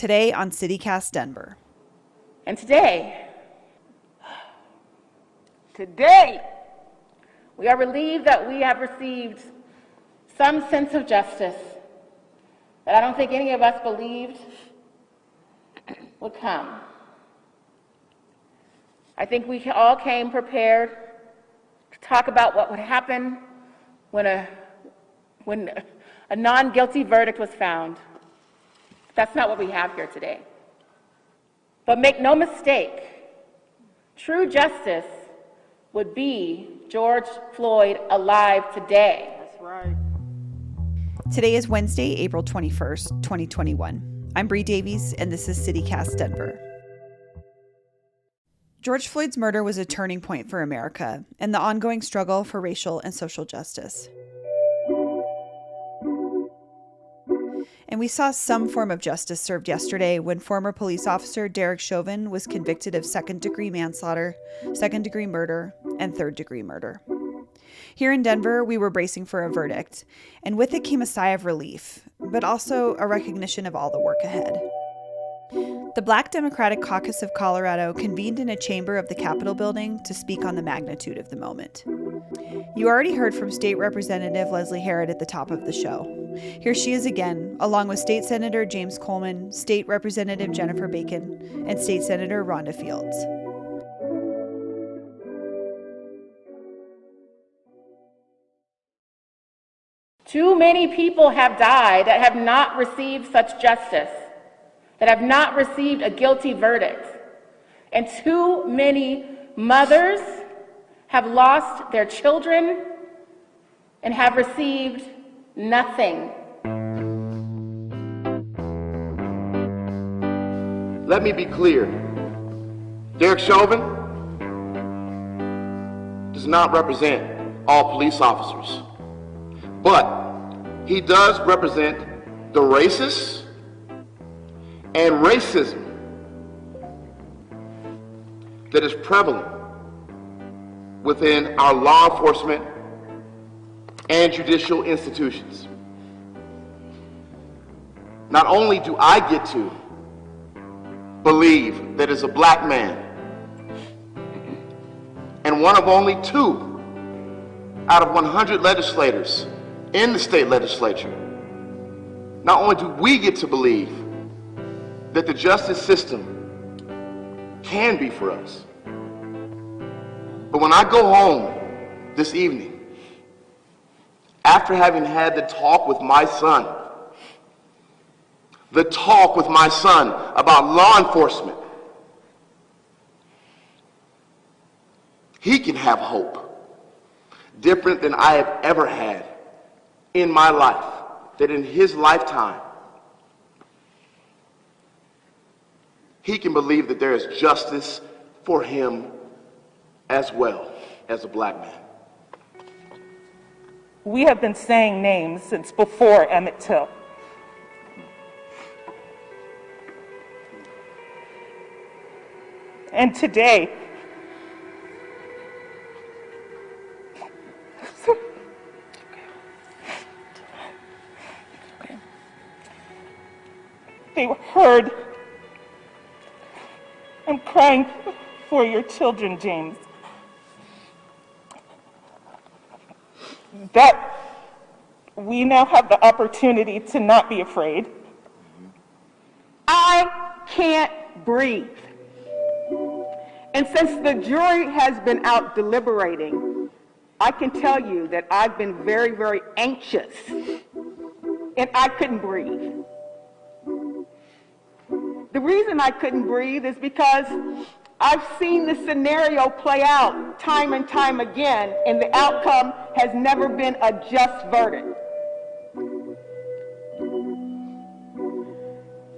today on CityCast Denver. And today, we are relieved that we have received some sense of justice that I don't think any of us believed would come. I think we all came prepared to talk about what would happen when a non-guilty verdict was found. That's not what we have here today. But make no mistake, true justice would be George Floyd alive today. That's right. Today is Wednesday, April 21st, 2021. I'm Bree Davies, and this is CityCast Denver. George Floyd's murder was a turning point for America and the ongoing struggle for racial and social justice. And we saw some form of justice served yesterday when former police officer Derek Chauvin was convicted of second-degree manslaughter, second-degree murder, and third-degree murder. Here in Denver, we were bracing for a verdict, and with it came a sigh of relief, but also a recognition of all the work ahead. The Black Democratic Caucus of Colorado convened in a chamber of the Capitol building to speak on the magnitude of the moment. You already heard from State Representative Leslie Herod at the top of the show. Here she is again, along with State Senator James Coleman, State Representative Jennifer Bacon, and State Senator Rhonda Fields. Too many people have died that have not received such justice, that have not received a guilty verdict. And too many mothers have lost their children and have received nothing. Let me be clear. Derek Chauvin does not represent all police officers, but he does represent the racists and racism that is prevalent within our law enforcement and judicial institutions. Not only do I get to believe that as a black man and one of only 2 out of 100 legislators in the state legislature, not only do we get to believe that the justice system can be for us, but when I go home this evening, after having had the talk with my son about law enforcement, he can have hope different than I have ever had in my life, that in his lifetime, he can believe that there is justice for him as well as a black man. We have been saying names since before Emmett Till. And today, they were heard. I'm crying for your children, James. That we now have the opportunity to not be afraid. I can't breathe. And since the jury has been out deliberating, I can tell you that I've been very, very anxious, and I couldn't breathe. The reason I couldn't breathe is because I've seen the scenario play out time and time again, and the outcome has never been a just verdict.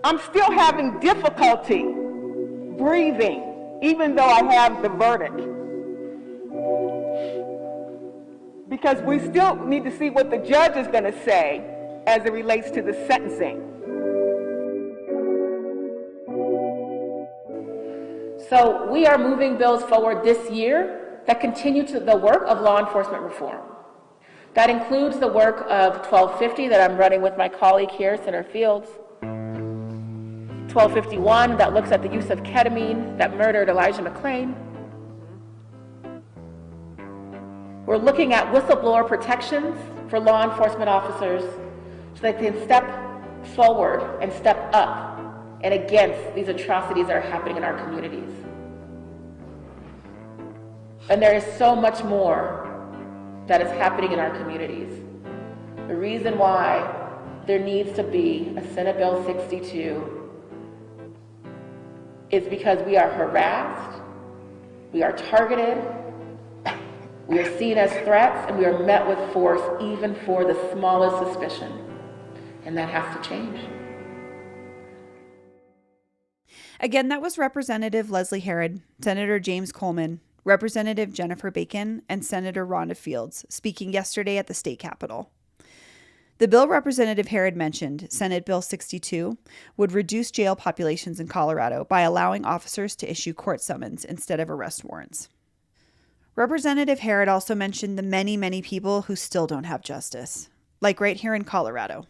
I'm still having difficulty breathing, even though I have the verdict. Because we still need to see what the judge is going to say as it relates to the sentencing. So we are moving bills forward this year that continue to the work of law enforcement reform. That includes the work of 1250 that I'm running with my colleague here, Senator Fields. 1251 that looks at the use of ketamine that murdered Elijah McClain. We're looking at whistleblower protections for law enforcement officers so they can step forward and step up and against these atrocities that are happening in our communities. And there is so much more that is happening in our communities. The reason why there needs to be a Senate Bill 62 is because we are harassed, we are targeted, we are seen as threats, and we are met with force even for the smallest suspicion. And that has to change. Again, that was Representative Leslie Herod, Senator James Coleman, Representative Jennifer Bacon, and Senator Rhonda Fields speaking yesterday at the state capitol. The bill Representative Herod mentioned, Senate Bill 62, would reduce jail populations in Colorado by allowing officers to issue court summons instead of arrest warrants. Representative Herod also mentioned the many, many people who still don't have justice, like right here in Colorado.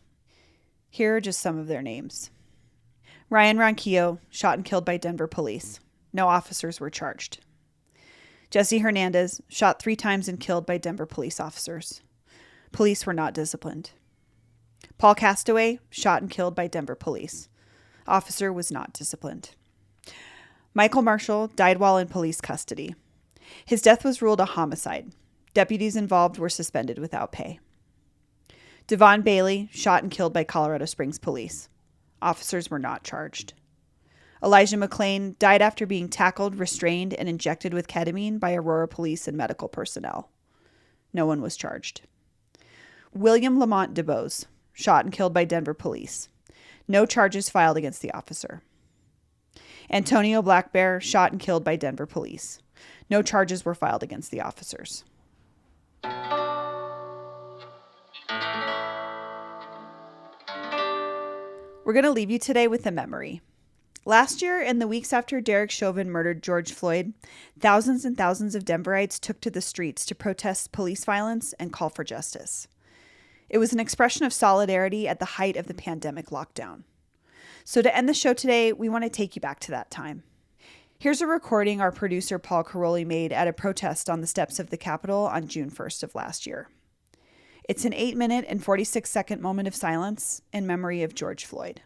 Here are just some of their names. Ryan Ronquillo, shot and killed by Denver police. No officers were charged. Jesse Hernandez, shot 3 times and killed by Denver police officers. Police were not disciplined. Paul Castaway, shot and killed by Denver police. Officer was not disciplined. Michael Marshall died while in police custody. His death was ruled a homicide. Deputies involved were suspended without pay. Devon Bailey, shot and killed by Colorado Springs police. Officers were not charged. Elijah McClain died after being tackled, restrained, and injected with ketamine by Aurora police and medical personnel. No one was charged. William Lamont DeBose, shot and killed by Denver police. No charges filed against the officer. Antonio Blackbear, shot and killed by Denver police. No charges were filed against the officers. We're going to leave you today with a memory. Last year, in the weeks after Derek Chauvin murdered George Floyd, thousands and thousands of Denverites took to the streets to protest police violence and call for justice. It was an expression of solidarity at the height of the pandemic lockdown. So to end the show today, we want to take you back to that time. Here's a recording our producer Paul Caroli made at a protest on the steps of the Capitol on June 1st of last year. It's an 8-minute and 46-second moment of silence in memory of George Floyd.